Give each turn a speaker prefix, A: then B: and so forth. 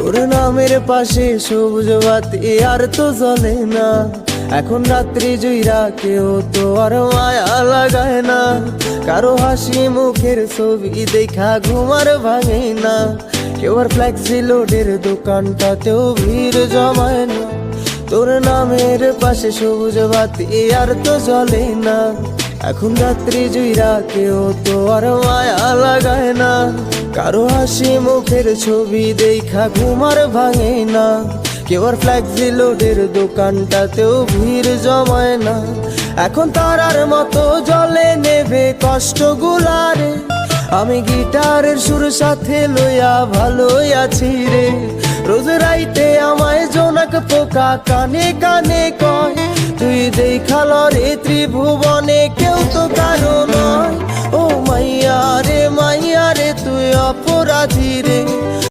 A: তোর নামের পাশে সবুজ বাতি আর তো জ্বলে না। এখন রাত্রি জুইরা কেউ তো আর মায়া লাগায় না। কারো হাসি মুখের ছবি দেখা ঘুমার ভাঙে না। কেউ আর ফ্লেক্সি লোডের দোকানটাতেও ভিড় জমায় না। তোর নামের পাশে সবুজ বাতি আর তো জ্বলে না। এখন রাত্রি জুইরা কেউ তো আর মায়া লাগায় না। কারো হাসি মুখের ছবি দেখা ঘুমার ভাঙে না। কেউ আর ফ্লেক্সি লোডের দোকানটাতেও ভিড় জমায় না। এখন তারার মতো জলে নেভে কষ্ট গুলারে। আমি গিটারের সুর সাথে লইয়া ভালোই আছি রে। রোজ রাইতে আমায় জোনাক পোকা কানে কানে কয়, তুই দেখাল রে ত্রিভুবনে কেউ তো কারো নয়। ও মাইয়া রে তুই অপরাধী রে।